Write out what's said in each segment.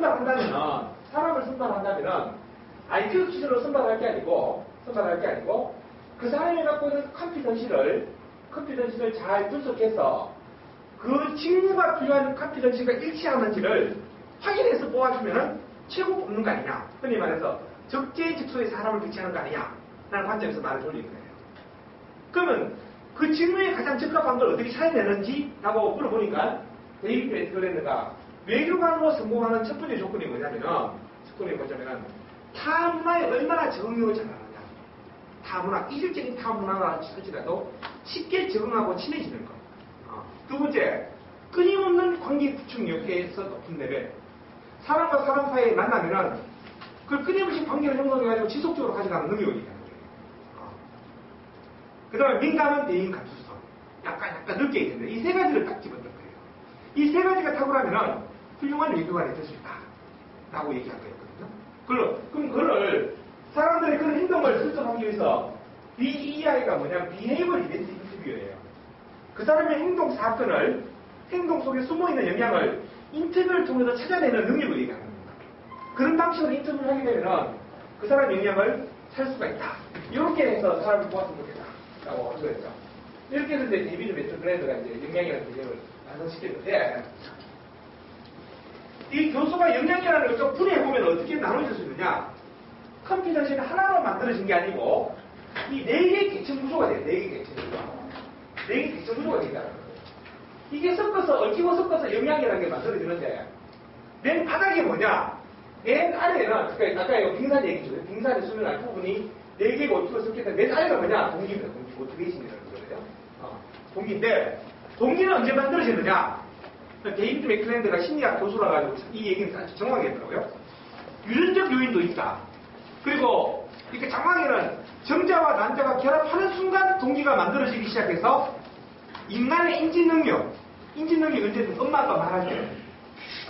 사람을 선발한다면은 IQ 기준으로 선발할 게 아니고 그 사람이 갖고 있는 컴피던시를 잘 분석해서 그 직무가 필요한 컴피던시가 일치하는지를 확인해서 뽑아주면은 최고 뽑는 거 아니냐. 흔히 말해서 적재적소에 사람을 배치하는 거 아니냐. 라는 관점에서 말을 돌리는 거예요. 그러면 그 직무에 가장 적합한 걸 어떻게 찾아내는지 라고 물어보니까 데이비드 매트클랜드가 외교관으로 성공하는 첫 번째 조건이 뭐냐면은 타문화에 얼마나 적응력을 잘하느냐. 타문화, 이질적인 타문화라 할지라도 쉽게 적응하고 친해지는 것. 두 번째, 끊임없는 관계 구축력에서 높은 레벨. 사람과 사람 사이에 만나면은 그걸 끊임없이 관계를 형성해가지고 지속적으로 가져가는 능력이 있다는 거예요. 그 다음에 민감한 대인 감수성. 약간 늦게 있는데 이 세 가지를 딱 집었던 거예요. 이 세 가지가 탁월하면은 훌륭한 외교관이 될 수 있다. 라고 얘기한 거였거든요. 그럼 그걸 사람들이 그런 행동을 설정하기 위해서 BEI가 뭐냐면 Behavioral Event Interview예요. 그 사람의 행동 속에 숨어있는 영향을 인터뷰를 통해서 찾아내는 능력을 얘기하는 겁니다. 그런 방식으로 인터뷰를 하게 되면 그 사람의 영향을 살 수가 있다. 이렇게 해서 사람을 모았으면 좋겠다. 라고 한 거였죠. 이렇게 해서 이제 데이비드 매트클랜드가 이제 영향이라는 개념을 완성시켰는데 이 교수가 영향이라는 걸 좀 풀이해보면 어떻게 나눠질 수 있느냐. 컴피던시는 하나로 만들어진 게 아니고 이 4개의 계층 구조가 돼요. 4개의 계층 구조가 된다는 거예요. 이게 얽히고 섞어서 영향이라는 게 만들어지는데 맨 바닥이 뭐냐. 맨 아래에는 그러니까 아까 이거 빙산 얘기죠. 빙산의 수면 앞부분이 4개가 얽히고 섞였는데 맨 아래가 뭐냐. 동기입니다. 모티베이션이라는 거예요. 동기인데 동기는 언제 만들어지느냐. 데이비드 매클랜드가 심리학 교수라 가지고 이 얘기는 아주 정확하게 했더라고요. 유전적 요인도 있다. 그리고 이렇게 장황에는 정자와 난자가 결합하는 순간 동기가 만들어지기 시작해서 인간의 인지능력이 언제든 엄마 아빠 말할 때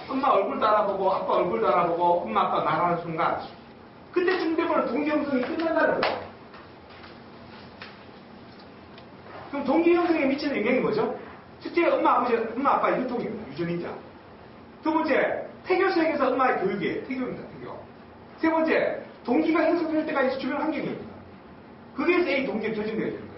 엄마 얼굴도 알아보고 아빠 얼굴도 알아보고 엄마 아빠 말하는 순간 그때쯤 되면 동기 형성이 끝난다는 거예요. 그럼 동기 형성에 미치는 영향이 뭐죠? 첫째, 엄마 아빠의 유통입니다. 유전인자. 두 번째, 태교수에게서 엄마의 교육이에요. 태교입니다. 태교. 세 번째, 동기가 형성될 때까지 주변 환경입니다. 거기에서 이 동기가 결정되어야 되는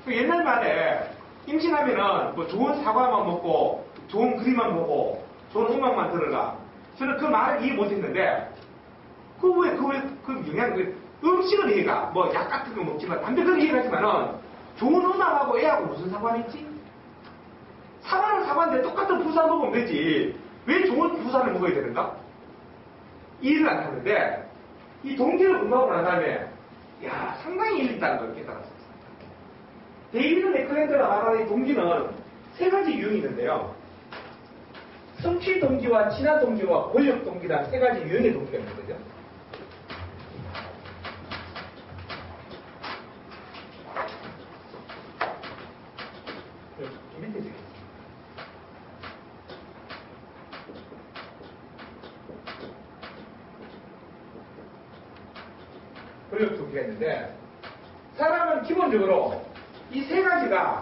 거예요. 옛날 말에 임신하면은 뭐 좋은 사과만 먹고 좋은 그림만 보고 좋은 음악만 들어가. 저는 그 말을 이해 못했는데 그 영향, 음식은 이해가 뭐 약 같은 거 먹지만 담배는 이해가지만은 좋은 음악하고 애하고 무슨 상관이 있지? 사과는 사과인데 똑같은 부산 먹으면 되지. 왜 좋은 부산을 먹어야 되는가? 이해를 안 하는데 이 동기를 공부하고 난 다음에 상당히 일리 있다는 걸 깨달았습니다. 데이비드 매클랜드가 말하는 이 동기는 3가지 유형이 있는데요. 성취 동기와 친화 동기와 권력 동기라는 3가지 유형의 동기가 있는 거죠. 권력 동기가 있는데 사람은 기본적으로 이 3가지가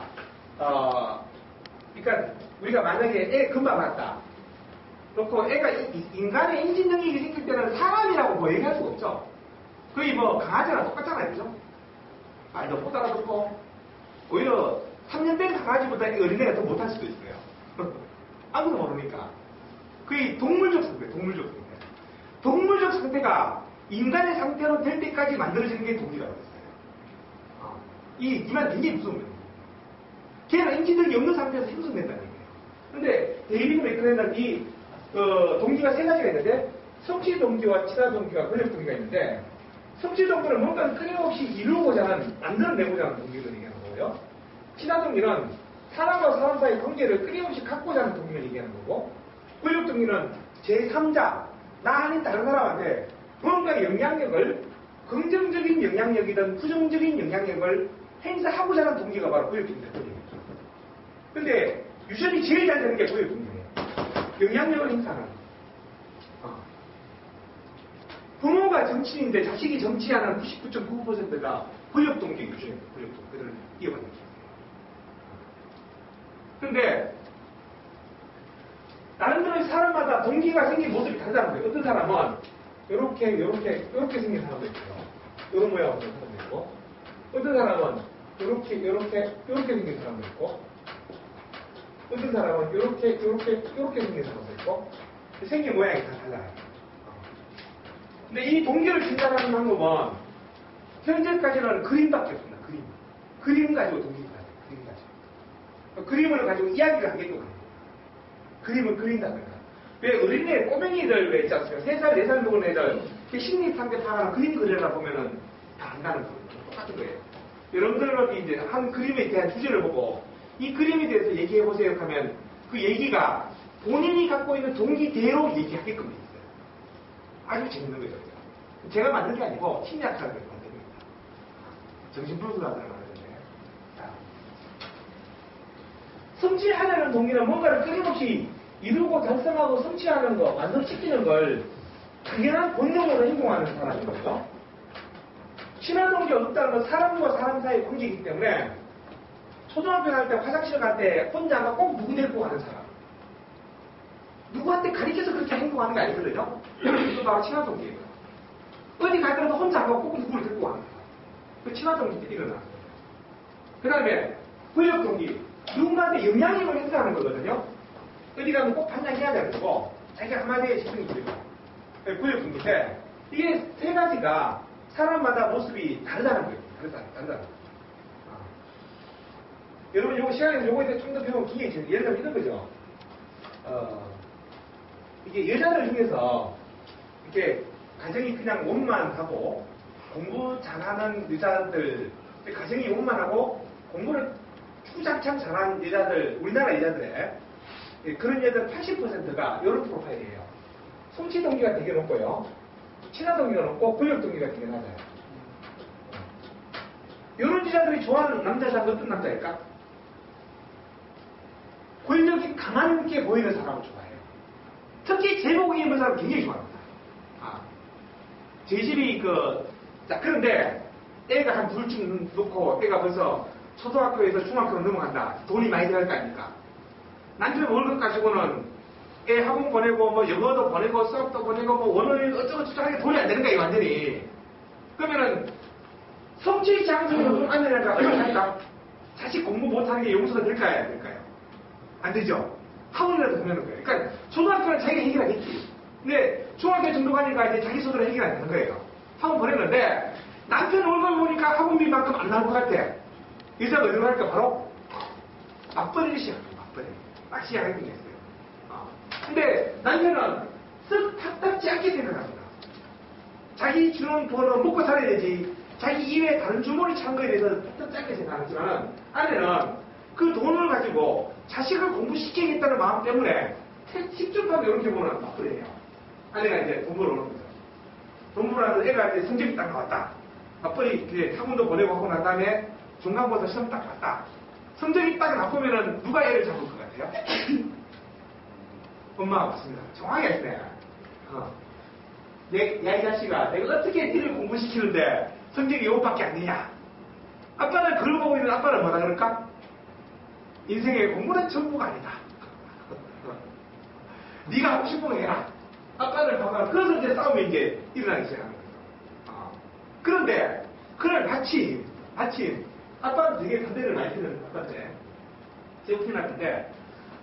그러니까 우리가 만약에 애 금방 낳았다. 그렇고 애가 인간의 인지 능력이 생길 때는 사람이라고 뭐 얘기할 수가 없죠. 거의 뭐 강아지랑 똑같잖아요. 그죠? 말도 못 알아듣고 오히려 3년 된 강아지보다 어린애가 더 못할 수도 있어요. 아무도 모르니까. 거의 동물적 상태. 동물적 상태가 인간의 상태로 될 때까지 만들어지는 게 동기라고 했어요. 이만 굉장히 무서운 거예요. 걔는 인지능이 없는 상태에서 형성된다는 얘기예요. 근데 데이비드 매클랜드는 이 동기가 3가지가 있는데 성취 동기와 친화 동기와 권력 동기가 있는데 성취 동기는 뭔가 끊임없이 이루고자 하는, 만들어내고자 하는 동기를 얘기하는 거고요. 친화 동기는 사람과 사람 사이 관계를 끊임없이 갖고자 하는 동기를 얘기하는 거고, 권력 동기는 제3자, 나 아닌 다른 사람한테 뭔가 영향력을, 긍정적인 영향력이든 부정적인 영향력을 행사하고자 하는 동기가 바로 권력 동기입니다. 근데 유전이 제일 잘 되는 게 권력 동기예요. 영향력을 행사하는. 부모가 정치인인데 자식이 정치하는 99.99%가 권력 동기 유전입니다. 권력 동기. 그들을 이어받는 거죠. 근데 나름대로의 사람마다 동기가 생긴 모습이 다르다는 거예요. 어떤 사람은 이렇게 생긴 사람도 있고요. 이런 모양으로 생긴 사람도 있고, 어떤 사람은 이렇게 생긴 사람도 있고, 어떤 사람은 이렇게 생긴 사람도 있고, 생긴 모양이 다 달라요. 근데 이 동기를 진단하는 방법은 현재까지는 그림밖에 없습니다. 그림 가지고 동기를 가져요. 그림 가지고. 그림을 가지고 이야기를 하게끔 합니다. 그림을 그린다든가. 왜 어린애, 꼬맹이들 왜 있지 않습니까? 3살, 4살 먹은 애들 심리 상태 파악하는 그림 그리다 보면은 다 안다는 거예요. 똑같은 거예요. 여러분들은 이제 한 그림에 대한 주제를 보고 이 그림에 대해서 얘기해 보세요 하면 그 얘기가 본인이 갖고 있는 동기대로 얘기하게끔 돼 있어요. 아주 재밌는 거죠. 제가 만든 게 아니고 심리학자가 만든 겁니다. 정신분석가들을 만드는데. 성취하려는 동기는 뭔가를 끊임없이 이루고 달성하고 성취하는 거, 완성시키는 걸 당연한 본능으로 행동하는 사람인 거죠. 친화 동기가 없다는 건 사람과 사람 사이의 관계이기 때문에 초등학교 갈 때 화장실 갈 때 혼자 꼭 누구 데리고 가는 사람. 누구한테 가르쳐서 그렇게 행동하는 게 아니거든요. 이거 바로 친화 동기예요. 어디 갈 때마다 혼자 안 가고 꼭 누구를 데리고 가는 사람. 그 친화 동기 때 일어나는 거예요. 그 다음에 권력 동기. 누군가한테 영향력을 행사하는 거거든요. 어디 가면 꼭 반장해야 되는 거고, 자기가 한마디에 집중이 되고. 권력 동기인데, 이게 세 가지가 사람마다 모습이 다르다는 거예요. 다르다는 거예요. 여러분, 요거 시간에서 요거에 대해 좀 더 배우면 기회지. 예를 들면 이런 거죠. 이게 여자들 중에서, 이렇게 가정이 그냥 원만하고, 공부 잘하는 여자들, 가정이 원만하고, 공부를 주장창 잘하는 여자들, 우리나라 여자들의 그런 여자들 80%가 이런 프로파일이에요. 성취 동기가 되게 높고요. 친화 동기가 높고, 권력 동기가 되게 낮아요. 이런 여자들이 좋아하는 남자가 어떤 남자일까? 권력이 강한 게 보이는 사람을 좋아해요. 특히 제복이 입는 사람을 굉장히 좋아합니다. 저희 집이 그런데 애가 한 둘쯤 놓고 애가 벌써 초등학교에서 중학교로 넘어간다. 돈이 많이 들어갈 거 아닙니까? 남편 월급 가지고는 애 학원 보내고, 뭐 영어도 보내고, 수업도 보내고, 뭐 원어민 어쩌고저쩌고 하는 게 돈이 안 되는 거예요, 완전히. 그러면은 성취 장소에 높은 아내가 어떻게 할까? 자식 공부 못하는 게 용서가 될까요? 안 될까요? 안 되죠. 학원이라도 보내는 거예요. 그러니까 초등학교는 자기가 해결하겠지. 근데 중학교 정도 가니까 이제 자기 손으로 해결 안 되는 거예요. 학원 보냈는데 남편 월급 보니까 학원비만큼 안 나올 것 같아. 여자가 어디로 갈까? 바로 맞벌이를 시작해요. 막 시작하게 됐어요. 근데 남편은 쓱 탁탁지 않게 생각합니다. 자기 주는 돈으로 먹고 살아야 되지. 자기 이외에 다른 주머니 찬 거에 대해서 탁탁지 않게 생각하지만 아내는 그 돈을 가지고 자식을 공부시키겠다는 마음 때문에 식중하게 이렇게 보는 맞벌이에요. 아내가 이제 돈 벌어오는 거죠. 돈 벌어서 애가 이제 성적이 딱 나왔다. 맞벌이 이제 학원도 보내고 하고 난 다음에 중간고사 시험 딱 봤다. 성적이 딱 나쁘면은 누가 애를 잡을 것 같아요? 엄마가 맞습니다. 정확히 하시네. 야, 이 자식아, 내가 어떻게 니를 공부시키는데 성적이 이것밖에 안 되냐? 아빠는 그걸 보고 있는 아빠는 뭐라 그럴까? 인생의 공부는 전부가 아니다. 네가 하고 싶은 거 해라. 아빠를 봐봐. 그래서 이제 싸움이 이제 일어나기 시작하는 거죠. 그런데 그날 마침 아빠는 되게 반대를 많이 듣는 아빠인데 제 오픈할때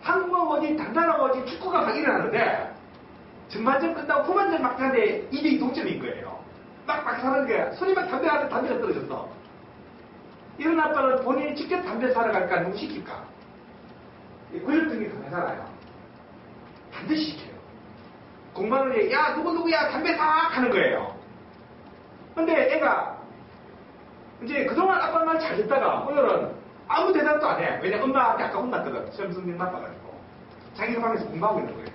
한국 어디 단단하고 어디 축구가 막 일어나는데 전반전 끝나고 후반전 막 하는데 2대2 동점인 거예요. 막 사는 게 손이 막 담배가 떨어졌어. 이런 아빠는 본인이 직접 담배 사러 갈까 누구 시킬까? 권력등이 강하잖아요. 반드시 시켜요. 공부하는 야 누구야 담배 사 하는 거예요. 근데 애가 이제 그동안 아빠 말 잘 듣다가 오늘은 아무 대답도 안 해. 왜냐 엄마한테 아까 혼났거든. 시험 성적 나빠가지고. 자기가 방에서 공부하고 있는 거예요.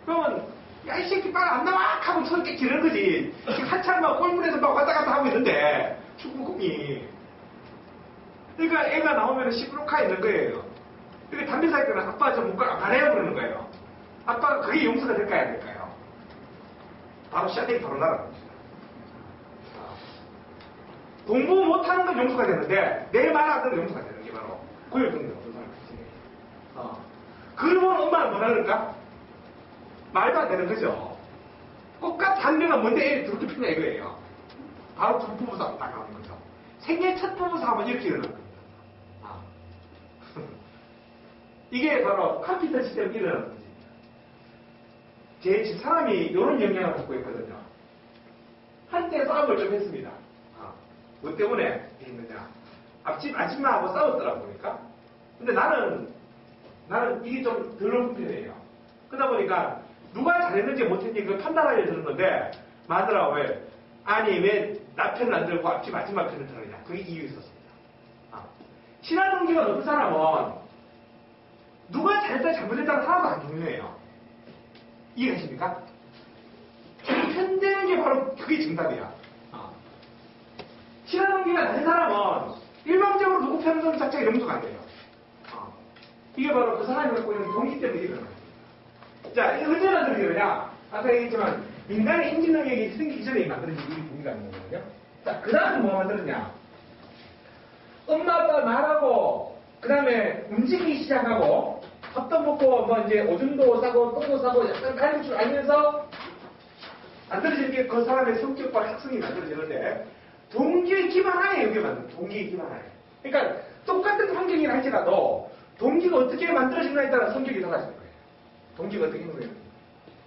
그러면 야 이 새끼 빨리 안 나와 하고 손 깨치는 거지. 한참 막 골문에서 막 왔다 갔다 하고 있는데 축구공이. 그러니까 애가 나오면 시부룩하 있는 거예요. 그러니까 담배 살 때는 아빠 좀 뭔가 안 해요 그러는 거예요. 아빠가 그게 용서가 될까요 안 될까요? 바로 샤딩 바로 날아갑니다. 공부 못하는 건 용서가 되는데 내 말 안 듣는 용서가 되는 게 바로 고혈증이 없는 사람. 그러면 엄마는 뭐라 그럴까? 말도 안 되는 거죠. 꽃같이 한 명은 뭔데 애를 그렇게 피냐 이거예요. 바로 첫 부부 싸움 딱 나오는 거죠. 생애 첫 부부 싸움은 이렇게 일어나는 겁니다. 아. 이게 바로 컴퓨터 시스템 일어나는 거지. 제 집사람이 이런 영향을 갖고 있거든요. 한때 싸움을 좀 했습니다. 뭐 때문에 했느냐. 앞집 아줌마하고 싸웠더라고 보니까. 근데 나는 이게 좀 덜 불편해요. 그러다 보니까 누가 잘했는지 못했는지 그걸 판단하려 드는 건데 마누라가 왜 아니 왜 나 편을 안 들고 앞집 아줌마 편을 들느냐. 그게 이유 있었습니다. 신화동기가 높은 사람은 누가 잘했다 잘못했다는 하나도 안 중요해요. 이해하십니까? 편되는 게 바로 그게 정답이야. 신화동기가 낮은 사람은 일방적으로 누구 편드는 자체가 용서가 안 돼요. 이게 바로 그 사람이 갖고 있는 동기 때문에 일어나는 거예요. 자, 이게 언제 만들어지느냐? 아까 얘기했지만 인간의 인지 능력이 생기기 전에 만들어진 이 동기가 있는 거거든요. 자, 그 다음에 뭐 만들었냐? 엄마 아빠 말하고 그 다음에 움직이기 시작하고 밥도 먹고 뭐 이제 오줌도 싸고 똥도 싸고 약간 가릴 줄 알면서 만들어지는 게 그 사람의 성격과 학성이 만들어지는데 동기의 기반 하에 여기 만든 동기의 기반 하에. 그러니까 똑같은 환경이라 할지라도 동기가 어떻게 만들어지느냐에 따라 성격이 달라지는 거예요. 동기가 어떻게 행동해요.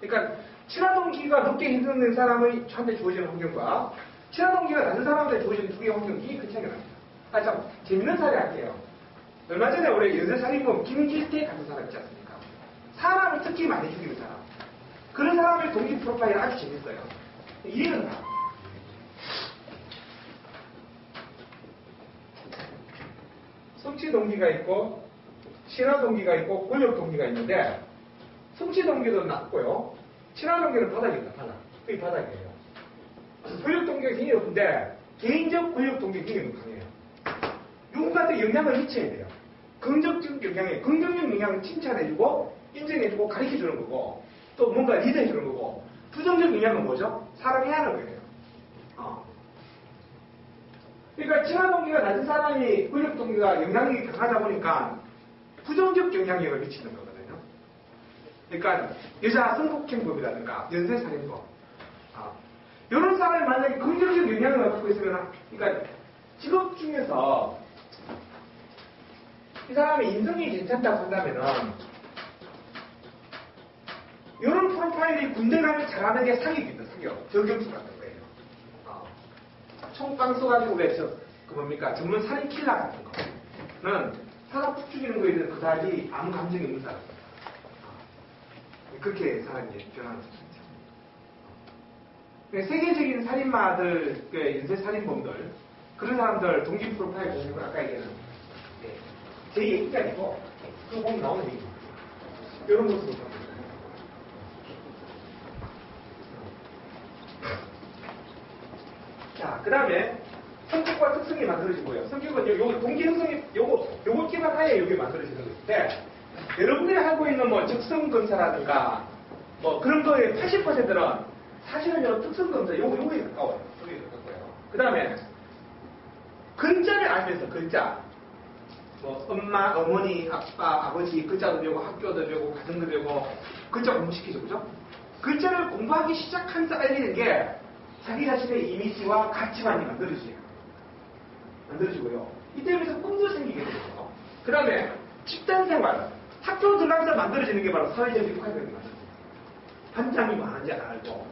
그러니까 친화동기가 높게 행동된 사람한테 주어지는 환경과 친화동기가 낮은 사람한테 주어지는 두 개의 환경이 큰 차이가 납니다. 참 재밌는 사례 할게요. 얼마 전에 우리 연쇄살인범 김길태 같은 사람 있지 않습니까? 사람을 특히 많이 죽이는 사람. 그런 사람의 동기 프로파일이 아주 재밌어요. 이해는 다. 성취 동기가 있고 친화 동기가 있고 권력 동기가 있는데 성취 동기도 낮고요. 친화 동기는 바닥입니다. 바닥. 그게 바닥이에요. 권력 동기가 굉장히 높은데 개인적 권력 동기가 굉장히 강해요. 누군가한테 영향을 미쳐야 돼요. 긍정적 영향에 긍정적 영향을 칭찬해주고 인정해주고 가르쳐주는 거고 또 뭔가 리드해주는 거고 부정적 영향은 뭐죠? 사람이 하는 거예요. 그러니까 친화 동기가 낮은 사람이 권력 동기가 영향력이 강하다 보니까 부정적 영향력을 미치는 거거든요. 그러니까 여자 성폭행범이라든가 연쇄살인범 이런 사람이 만약에 긍정적 영향을 갖고 있으면 그러니까 직업 중에서 이 사람이 인성이 괜찮다고 한다면은 이런 프로파일이 군대 가면 잘하는 게 사격입니다. 사격. 저격수 같은 거예요. 총빵 쏘가지고 그래서 그 뭡니까 전문 살인 킬러 같은 거는 사람 푹 죽이는 거에 대해서 그다지 아무 감정이 없는 사람. 그렇게 사람이 변하는 거죠. 세계적인 살인마들, 연쇄 살인범들 그런 사람들 동기 프로파일 보는 건 아까 얘기한 제 얘기가 아니고 그거 보면 나오는 얘기입니다. 이런 모습을 보면. 자, 그 다음에 성격과 특성이 만들어지고요. 성격은 요 동기 형성이 요거 기반 하에 요게 만들어지는 건데 여러분들이 하고 있는 뭐 적성 검사라든가 뭐 그런 거의 80%는 사실은 요 특성 검사 요거에 가까워요. 요거에 가까워요. 그 다음에 글자를 알면서 글자 뭐 엄마, 어머니, 아빠, 아버지 글자도 배우고 학교도 배우고 가정도 배우고 글자 공부시키죠. 그죠? 글자를 공부하기 시작하면서 알리는 게 자기 자신의 이미지와 가치관이 만들어지고요. 이때부터 꿈도 생기게 되죠. 그 다음에 집단생활, 학교 들어가면서 만들어지는 게 바로 사회적 역할이 만들어집니다. 반장이 많은지 안 알고